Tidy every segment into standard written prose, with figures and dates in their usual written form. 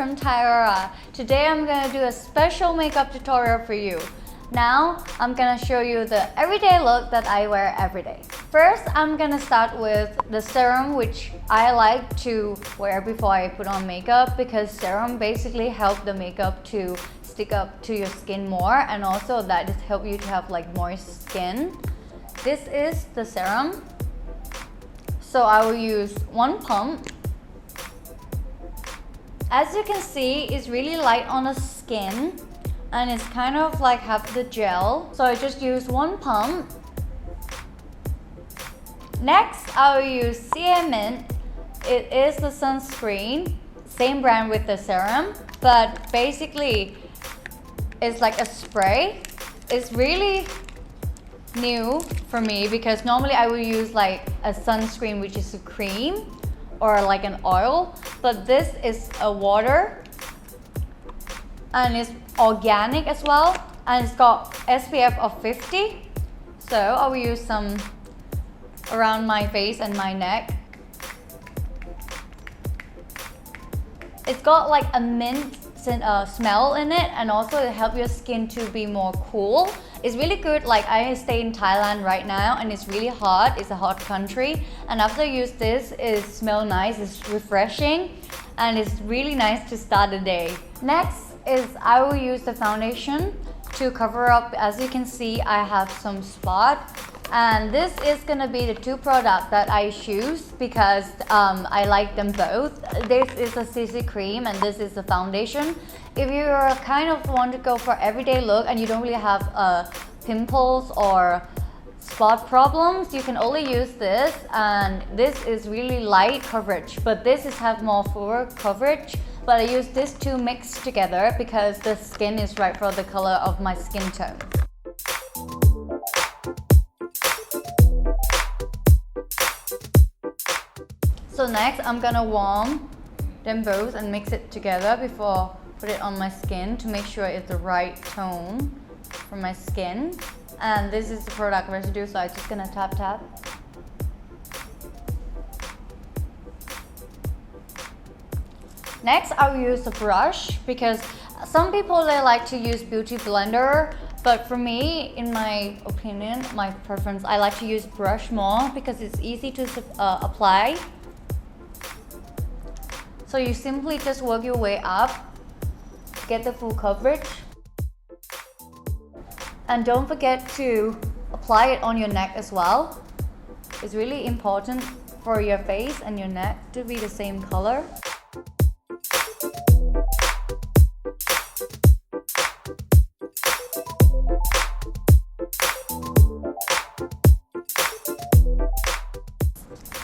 from Wara. Today I'm gonna do a special makeup tutorial for you. Now I'm gonna show you the everyday look that I wear every day. First, I'm gonna start with the serum, which I like to wear before I put on makeup because serum basically help the makeup to stick up to your skin more, and also that it help you to have like moist skin. This is the serum. So I will use one pump. As you can see, it's really light on the skin and it's kind of like have the gel. So I just use one pump. Next, I will use CA Mint. It is the sunscreen, same brand with the serum, but basically it's like a spray. It's really new for me because normally I would use like a sunscreen, which is a cream or like an oil, but this is a water and it's organic as well, and it's got SPF of 50. So I will use some around my face and my neck. It's got like a mint smell in it, and also it helps your skin to be more cool. It's really good. Like I stay in Thailand right now and it's really hot. It's a hot country, and after I use this, it smells nice, it's refreshing, and it's really nice to start the day. Next is I will use the foundation to cover up. As you can see, I have some spot, and this is gonna be the two products that I choose because I like them both. This is a CC cream and this is the foundation. If you kind of want to go for everyday look and you don't really have pimples or spot problems, you can only use this, and this is really light coverage, but this is have more full coverage. But I use these two mixed together because the skin is right for the color of my skin tone. So next, I'm gonna warm them both and mix it together before put it on my skin to make sure it's the right tone for my skin. And this is the product residue, so I'm just gonna tap. Next, I will use a brush because some people they like to use beauty blender, but for me, in my opinion, my preference, I like to use brush more because it's easy to apply. So you simply just work your way up, get the full coverage. And don't forget to apply it on your neck as well. It's really important for your face and your neck to be the same color.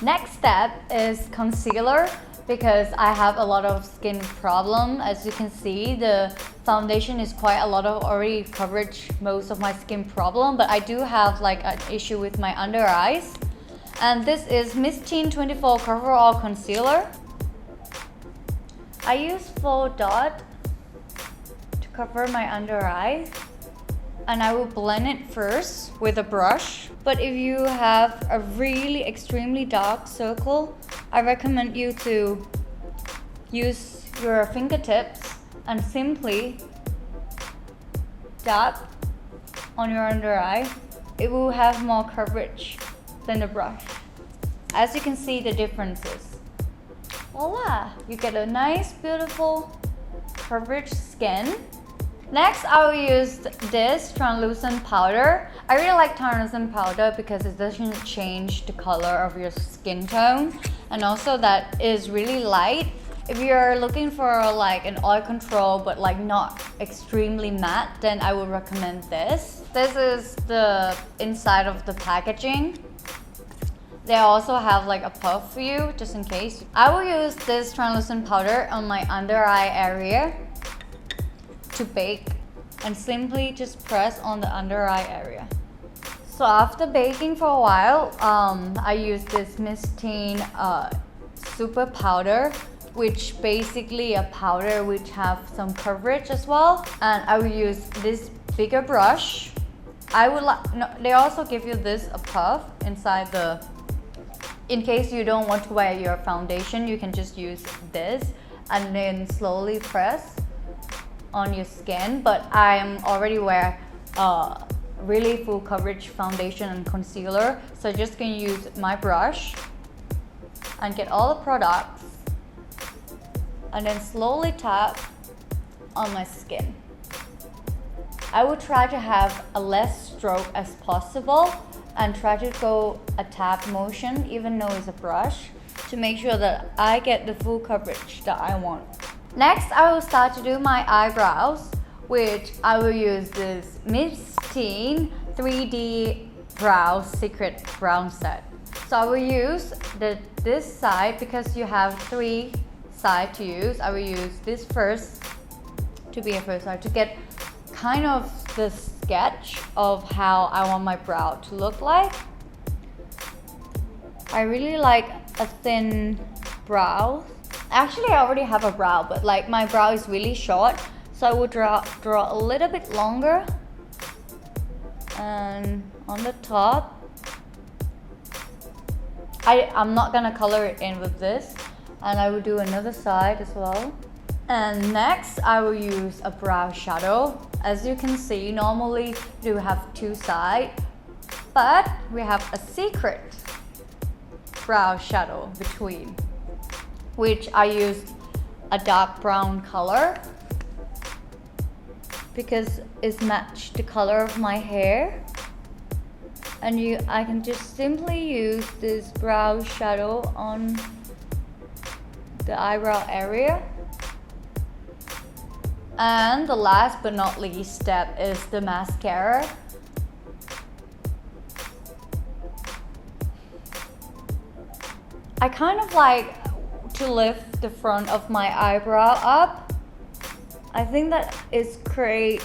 Next step is concealer, because I have a lot of skin problem. As you can see, the foundation is quite a lot of already coverage most of my skin problem, but I do have like an issue with my under eyes. And this is MISTINE 24 Cover All Concealer. I use 4 dots to cover my under eye, and I will blend it first with a brush. But if you have a really extremely dark circle, I recommend you to use your fingertips and simply dab on your under eye. It will have more coverage than the brush. As you can see the differences. Voila! You get a nice, beautiful coverage skin. Next, I will use this translucent powder. I really like translucent powder because it doesn't change the color of your skin tone, and also that is really light. If you're looking for like an oil control but like not extremely matte, then I would recommend this. This is the inside of the packaging. They also have like a puff for you just in case. I will use this translucent powder on my under eye area to bake, and simply just press on the under eye area. So after baking for a while, I use this MISTINE Super Powder, which basically a powder which have some coverage as well. And I will use this bigger brush. They also give you this a puff inside the. In case you don't want to wear your foundation, you can just use this. and then slowly press on your skin. But I'm already wear really full coverage foundation and concealer, so I'm just gonna use my brush and get all the products and then slowly tap on my skin. I will try to have a less stroke as possible and try to go a tap motion even though it's a brush to make sure that I get the full coverage that I want. Next, I will start to do my eyebrows, which I will use this MISTINE 3D Brow Secret Brown Set. So I will use this side because you have 3 sides to use. I will use this first to be a first side to get kind of the sketch of how I want my brow to look like. I really like a thin brow. Actually, I already have a brow, but like my brow is really short, so I will draw a little bit longer. And on the top, I'm not gonna color it in with this, and I will do another side as well. And next, I will use a brow shadow. As you can see, normally you have 2 sides, but we have a secret brow shadow between, which I used a dark brown color because it's matched the color of my hair. And I can just simply use this brow shadow on the eyebrow area. And the last but not least step is the mascara. I kind of like to lift the front of my eyebrow up. I think that is create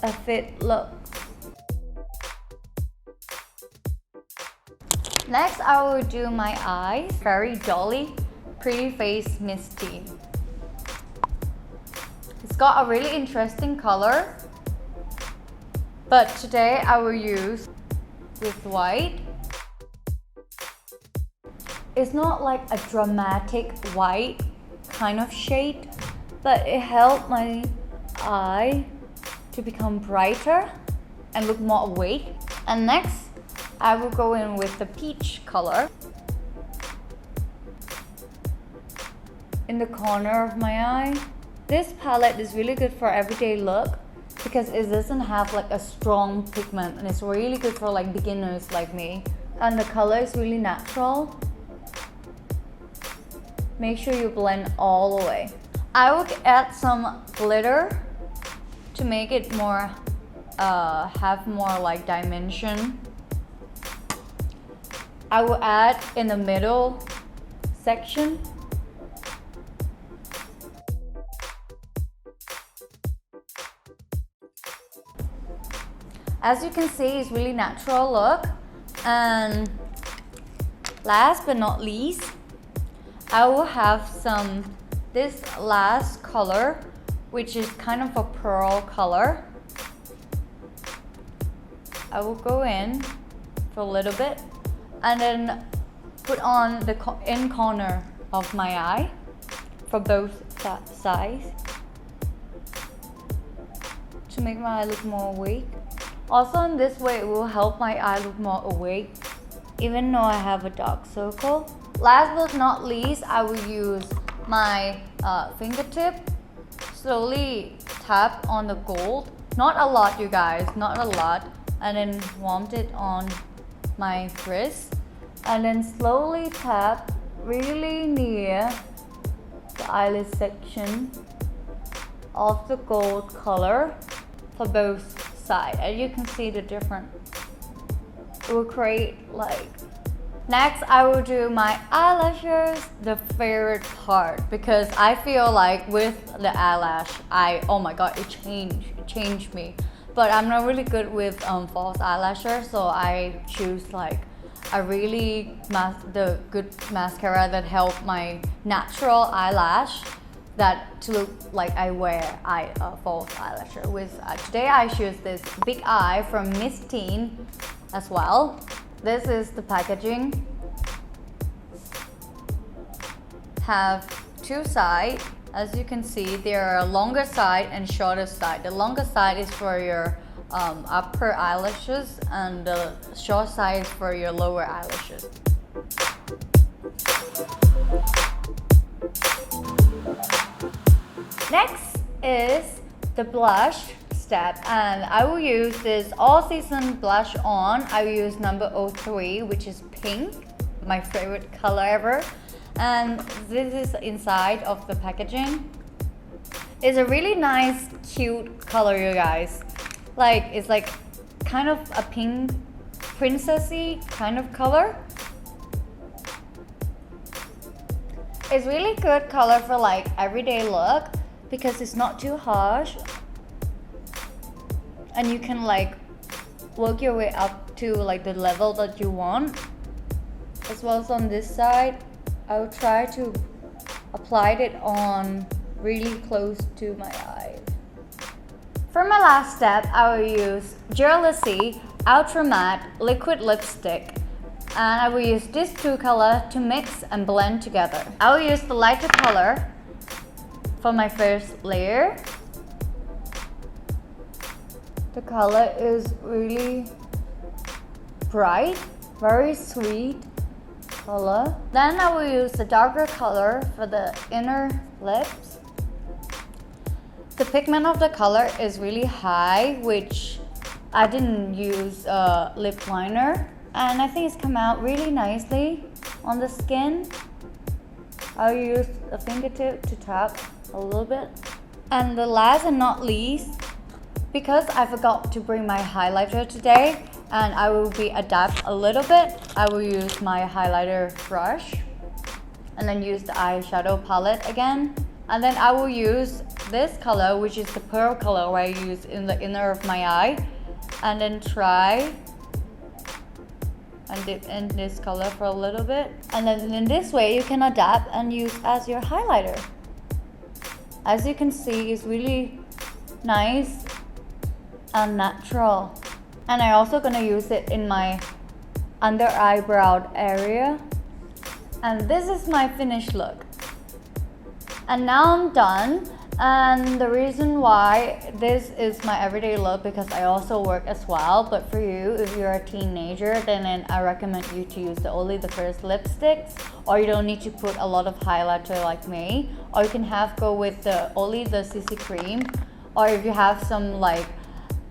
a fit look. Next, I will do my eyes. Very Dolly Pretty Face MISTINE. It's got a really interesting color, but today I will use with white. It's not like a dramatic white kind of shade, but it helped my eye to become brighter and look more awake. And next, I will go in with the peach color in the corner of my eye. This palette is really good for everyday look because it doesn't have like a strong pigment, and it's really good for like beginners like me. And the color is really natural. Make sure you blend all the way. I will add some glitter to make it more, have more like dimension. I will add in the middle section. As you can see, it's really natural look. And last but not least, I will have this last color, which is kind of a pearl color. I will go in for a little bit and then put on the in corner of my eye for both sides to make my eye look more awake. Also, in this way, it will help my eye look more awake, even though I have a dark circle. Last but not least, I will use my fingertip. Slowly tap on the gold. Not a lot, you guys, not a lot. And then warm it on my wrist. And then slowly tap really near the eyelid section of the gold color for both sides. And you can see the difference. It will create like. Next, I will do my eyelashes, the favorite part, because I feel like with the eyelash, oh my god, it changed me. But I'm not really good with false eyelashes, so I choose like a really the good mascara that help my natural eyelash that to look like I wear false eyelashes. With today I choose this Big Eye from MISTINE as well. This is the packaging. Have two sides. As you can see, there are a longer side and shorter side. The longer side is for your upper eyelashes, and the short side is for your lower eyelashes. Next is the blush step, and I will use this all season blush on. I will use number 03, which is pink, my favorite color ever. And this is inside of the packaging. It's a really nice, cute color, you guys. Like, it's like kind of a pink, princessy kind of color. It's really good color for like everyday look because it's not too harsh. And you can like work your way up to like the level that you want. As well as on this side, I will try to apply it on really close to my eyes. For my last step, I will use LASSIE Ultra Matte Liquid Lipstick. And I will use these two colors to mix and blend together. I will use the lighter color for my first layer. The color is really bright, very sweet color. Then I will use the darker color for the inner lips. The pigment of the color is really high, which I didn't use a lip liner, and I think it's come out really nicely on the skin. I'll use a fingertip to tap a little bit. And the last and not least, because I forgot to bring my highlighter today, and I will be adapt a little bit, I will use my highlighter brush and then use the eyeshadow palette again. And then I will use this color, which is the pearl color where I use in the inner of my eye, and then try and dip in this color for a little bit. And then in this way you can adapt and use as your highlighter. As you can see, it's really nice and natural. And I'm also gonna use it in my under eyebrow area. And this is my finished look. And now I'm done. And the reason why this is my everyday look, because I also work as well. But for you, if you're a teenager, then I recommend you to use only the first lipsticks, or you don't need to put a lot of highlighter like me. Or you can go with only the CC cream. Or if you have some like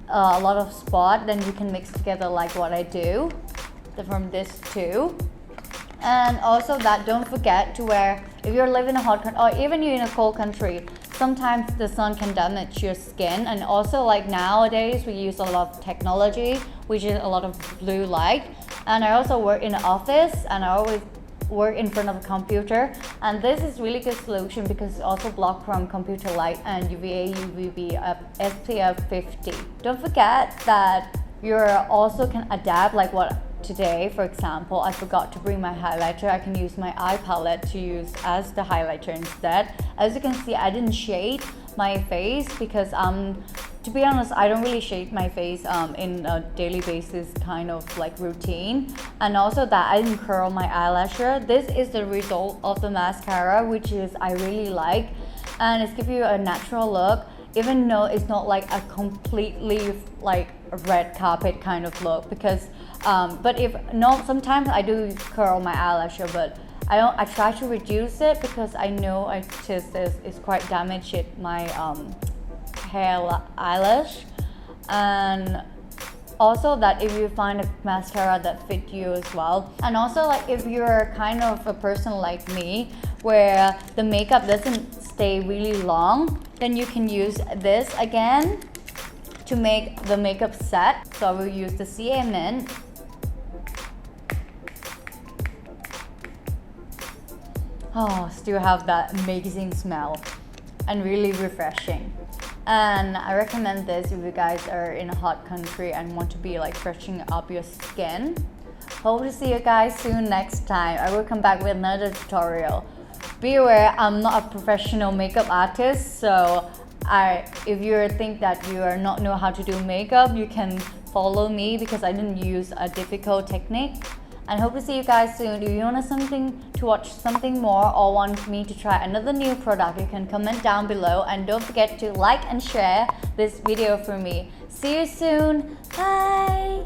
a lot of spot, then you can mix together like what I do from this too. And also that don't forget to wear, if you're living in a hot country or even you're in a cold country, sometimes the sun can damage your skin. And also like nowadays we use a lot of technology, which is a lot of blue light. And I also work in an office, and I always work in front of a computer, and this is really good solution because it's also blocked from computer light and UVA, UVB, SPF 50. Don't forget that you also can adapt, like what today, for example, I forgot to bring my highlighter. I can use my eye palette to use as the highlighter instead. As you can see, I didn't shade my face because to be honest, I don't really shade my face in a daily basis kind of like routine. And also that I didn't curl my eyelashes. This is the result of the mascara, which is I really like, and it's give you a natural look, even though it's not like a completely like red carpet kind of look. Because but if no, sometimes I do curl my eyelashes, but I try to reduce it because I know it's quite damaged my hair eyelash. And also that if you find a mascara that fit you as well. And also like if you're kind of a person like me where the makeup doesn't stay really long, then you can use this again to make the makeup set. So I will use the CA Mint. Oh, still have that amazing smell and really refreshing. And I recommend this if you guys are in a hot country and want to be like freshening up your skin. Hope to see you guys soon next time. I will come back with another tutorial. Be aware, I'm not a professional makeup artist, so if you think that you are not know how to do makeup, you can follow me because I didn't use a difficult technique. and hope to see you guys soon. If you want something to watch something more or want me to try another new product, you can comment down below, and don't forget to like and share this video for me. See you soon. Bye.